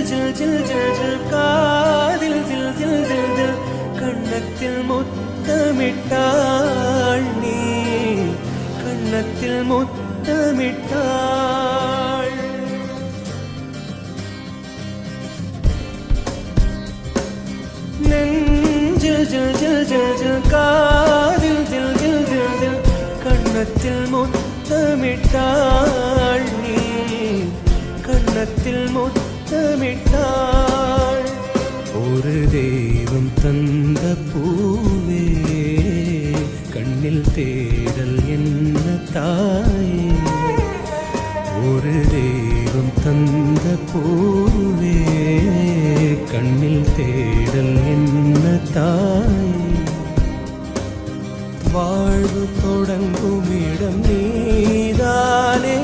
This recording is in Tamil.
ஜில் ஜில் ஜில் ஜில் காதில் தில் தில் தில் தில் கண்ணத்தில் முத்தமிட்டாள் நீ கண்ணத்தில் முத்தமிட்டாள் நெஞ்சில் ஜில் ஜில் ஜில் ஜில் காதில் தில் தில் தில் தில் கண்ணத்தில் முத்தமிட்டாள் நீ கண்ணத்தில் முத்தமிட்டாள் ஒரு தெய்வம் தந்த பூவே கண்ணில் தேடல் என்ன தாயே ஒரு தெய்வம் தந்த பூவே கண்ணில் தேடல் என்ன தாயே வாழ்வு தொடங்கும் இடம் நீதானே